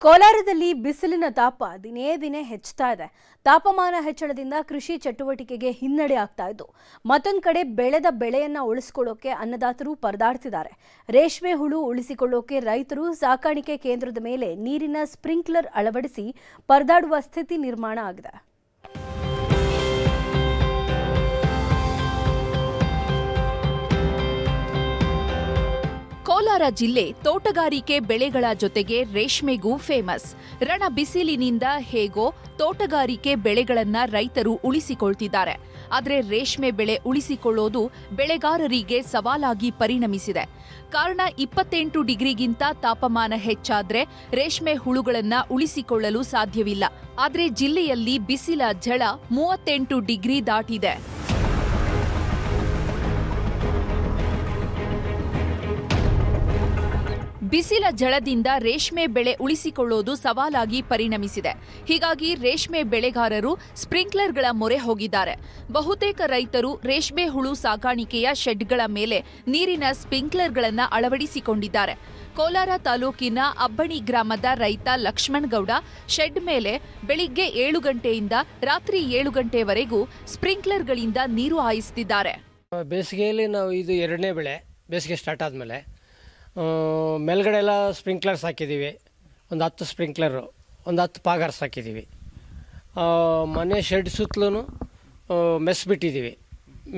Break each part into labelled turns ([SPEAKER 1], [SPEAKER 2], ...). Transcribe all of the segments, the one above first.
[SPEAKER 1] ಕೋಲಾರದಲ್ಲಿ ಬಿಸಿಲಿನ ತಾಪ ದಿನೇ ದಿನೇ ಹೆಚ್ಚುತ್ತಾ ಇದೆ. ತಾಪಮಾನ ಹೆಚ್ಚಳದಿಂದ ಕೃಷಿ ಚಟುವಟಿಕೆಗೆ ಹಿನ್ನಡೆ ಆಗ್ತಾ ಇದ್ದು, ಮತ್ತೊಂದು ಕಡೆ ಬೆಳೆದ ಬೆಳೆಯನ್ನ ಉಳಿಸಿಕೊಳ್ಳೋಕೆ ಅನ್ನದಾತರು ಪರದಾಡ್ತಿದ್ದಾರೆ. ರೇಷ್ಮೆ ಹುಳು ಉಳಿಸಿಕೊಳ್ಳೋಕೆ ರೈತರು ಸಾಕಾಣಿಕೆ ಕೇಂದ್ರದ ಮೇಲೆ ನೀರಿನ ಸ್ಪ್ರಿಂಕ್ಲರ್ ಅಳವಡಿಸಿ ಪರದಾಡುವ ಸ್ಥಿತಿ ನಿರ್ಮಾಣ ಆಗಿದೆ.
[SPEAKER 2] ಕೋಲಾರ ಜಿಲ್ಲೆ ತೋಟಗಾರಿಕೆ ಬೆಳೆಗಳ ಜೊತೆಗೆ ರೇಷ್ಮೆಗೂ ಫೇಮಸ್. ರಣ ಬಿಸಿಲಿನಿಂದ ಹೇಗೋ ತೋಟಗಾರಿಕೆ ಬೆಳೆಗಳನ್ನ ರೈತರು ಉಳಿಸಿಕೊಳ್ತಿದ್ದಾರೆ. ಆದರೆ ರೇಷ್ಮೆ ಬೆಳೆ ಉಳಿಸಿಕೊಳ್ಳೋದು ಬೆಳೆಗಾರರಿಗೆ ಸವಾಲಾಗಿ ಪರಿಣಮಿಸಿದೆ. ಕಾರಣ 28 ಡಿಗ್ರಿಗಿಂತ ತಾಪಮಾನ ಹೆಚ್ಚಾದ್ರೆ ರೇಷ್ಮೆ ಹುಳುಗಳನ್ನ ಉಳಿಸಿಕೊಳ್ಳಲು ಸಾಧ್ಯವಿಲ್ಲ. ಆದರೆ ಜಿಲ್ಲೆಯಲ್ಲಿ ಬಿಸಿಲ ಝಳ 38 ಡಿಗ್ರಿ ದಾಟಿದೆ. ಬಿಸಿಲ ಝಳದಿಂದ ರೇಷ್ಮೆ ಬೆಳೆ ಉಳಿಸಿಕೊಳ್ಳೋದು ಸವಾಲಾಗಿ ಪರಿಣಮಿಸಿದೆ. ಹೀಗಾಗಿ ರೇಷ್ಮೆ ಬೆಳೆಗಾರರು ಸ್ಪ್ರಿಂಕ್ಲರ್ಗಳ ಮೊರೆ ಹೋಗಿದ್ದಾರೆ. ಬಹುತೇಕ ರೈತರು ರೇಷ್ಮೆ ಹುಳು ಸಾಕಾಣಿಕೆಯ ಶೆಡ್ಗಳ ಮೇಲೆ ನೀರಿನ ಸ್ಪ್ರಿಂಕ್ಲರ್ಗಳನ್ನು ಅಳವಡಿಸಿಕೊಂಡಿದ್ದಾರೆ. ಕೋಲಾರ ತಾಲೂಕಿನ ಅಬ್ಬಣಿ ಗ್ರಾಮದ ರೈತ ಲಕ್ಷ್ಮಣ್ ಗೌಡ ಶೆಡ್ ಮೇಲೆ ಬೆಳಿಗ್ಗೆ 7 ಗಂಟೆಯಿಂದ ರಾತ್ರಿ 7 ಗಂಟೆವರೆಗೂ ಸ್ಪ್ರಿಂಕ್ಲರ್ಗಳಿಂದ ನೀರು ಹಾಯಿಸುತ್ತಿದ್ದಾರೆ.
[SPEAKER 3] ಬೇಸಿಗೆಯಲ್ಲಿ ನಾವು ಇದು ಎರಡನೇ ಬೆಳೆ, ಬೇಸಿಗೆ ಸ್ಟಾರ್ಟ್ ಆದಮೇಲೆ ಮೇಲ್ಗಡೆ ಎಲ್ಲ ಸ್ಪ್ರಿಂಕ್ಲರ್ಸ್ ಹಾಕಿದ್ದೀವಿ. ಒಂದು 10 ಸ್ಪ್ರಿಂಕ್ಲರು, ಒಂದು 10 ಪಾಗರ್ಸ್ ಹಾಕಿದ್ದೀವಿ. ಮನೆ ಶೆಡ್ ಸುತ್ತಲೂ ಮೆಸ್ ಬಿಟ್ಟಿದ್ದೀವಿ.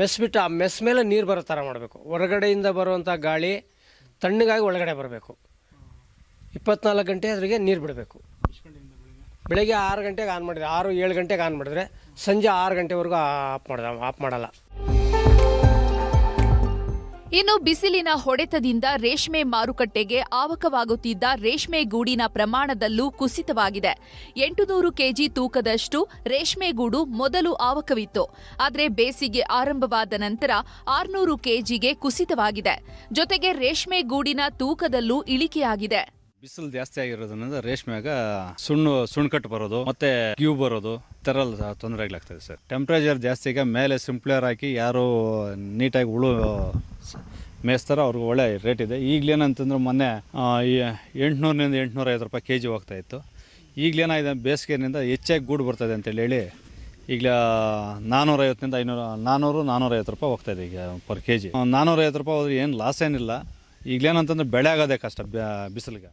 [SPEAKER 3] ಮೆಸ್ ಬಿಟ್ಟು ಆ ಮೆಸ್ ಮೇಲೆ ನೀರು ಬರೋ ಥರ ಮಾಡಬೇಕು. ಹೊರಗಡೆಯಿಂದ ಬರುವಂಥ ಗಾಳಿ ತಣ್ಣಗಾಗಿ ಒಳಗಡೆ ಬರಬೇಕು. 24 ಗಂಟೆ ಅದ್ರಿಗೆ ನೀರು ಬಿಡಬೇಕು. ಬೆಳಗ್ಗೆ 6 ಗಂಟೆಗೆ ಆನ್ ಮಾಡಿದರೆ 6-7 ಗಂಟೆಗೆ ಆನ್ ಮಾಡಿದ್ರೆ ಸಂಜೆ 6 ಗಂಟೆವರೆಗೂ ಆಫ್ ಮಾಡಲ್ಲ.
[SPEAKER 2] ಇನ್ನು ಬಿಸಿಲಿನ ಹೊಡೆತದಿಂದ ರೇಷ್ಮೆ ಮಾರುಕಟ್ಟೆಗೆ ಆವಕವಾಗುತ್ತಿದ್ದ ರೇಷ್ಮೆ ಗೂಡಿನ ಪ್ರಮಾಣದಲ್ಲೂ ಕುಸಿತವಾಗಿದೆ. 800 ಕೆಜಿ ತೂಕದಷ್ಟು ರೇಷ್ಮೆ ಗೂಡು ಮೊದಲು ಆವಕವಿತ್ತು. ಆದರೆ ಬೇಸಿಗೆ ಆರಂಭವಾದ ನಂತರ 600 ಕೆಜಿಗೆ ಕುಸಿತವಾಗಿದೆ. ಜೊತೆಗೆ ರೇಷ್ಮೆ ಗೂಡಿನ ತೂಕದಲ್ಲೂ ಇಳಿಕೆಯಾಗಿದೆ.
[SPEAKER 4] ಬಿಸಿಲು ಜಾಸ್ತಿ ಆಗಿರೋದ್ರಿಂದ ರೇಷ್ಮೆಗ ಸುಣ್ಕಟ್ಟು ಬರೋದು ಮತ್ತೆ ಕ್ಯೂ ಬರೋದು ತರ ತೊಂದರೆ ಆಗ್ಲಾಗ್ತದೆ ಸರ್. ಟೆಂಪ್ರೇಚರ್ ಜಾಸ್ತಿಗೆ ಮೇಲೆ ಸಿಂಪ್ಲರ್ ಹಾಕಿ ಯಾರು ನೀಟಾಗಿ ಹುಳು ಮೇಯಿಸ್ತಾರೋ ಅವ್ರಿಗೆ ಒಳ್ಳೆ ರೇಟ್ ಇದೆ. ಈಗಲೇನಂತಂದ್ರೆ ಮೊನ್ನೆ 800ರಿಂದ 850 ರೂಪಾಯಿ ಕೆಜಿ ಹೋಗ್ತಾ ಇತ್ತು. ಈಗಲೇನಾಗಿದೆ ಬೇಸಿಗೆನಿಂದ ಹೆಚ್ಚಾಗಿ ಗೂಡು ಬರ್ತದೆ ಅಂತೇಳಿ ಹೇಳಿ ಈಗ 450ರಿಂದ 450 ರೂಪಾಯಿ ಹೋಗ್ತಾ ಇದೆ ಈಗ ಪರ್ ಕೆಜಿ. 450 ರೂಪಾಯಿ ಹೋದ್ರೆ ಏನು ಲಾಸ್ ಏನಿಲ್ಲ. ಈಗಲೇನಂತಂದ್ರೆ ಬೆಳೆ ಆಗೋದೇ ಕಷ್ಟ ಬಿಸಿಲಿಗೆ.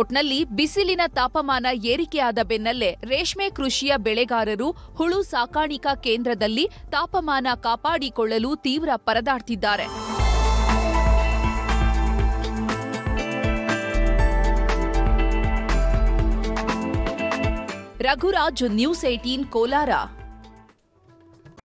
[SPEAKER 2] ಒಟ್ನಲ್ಲಿ ಬಿಸಿಲಿನ ತಾಪಮಾನ ಏರಿಕೆಯಾದ ಬೆನ್ನಲ್ಲೇ ರೇಷ್ಮೆ ಕೃಷಿಯ ಬೆಳೆಗಾರರು ಹುಳು ಸಾಕಾಣಿಕಾ ಕೇಂದ್ರದಲ್ಲಿ ತಾಪಮಾನ ಕಾಪಾಡಿಕೊಳ್ಳಲು ತೀವ್ರ ಪರದಾಡ್ತಿದ್ದಾರೆ. ರಘುರಾಜ್, ನ್ಯೂಸ್ 18 ಕೋಲಾರ.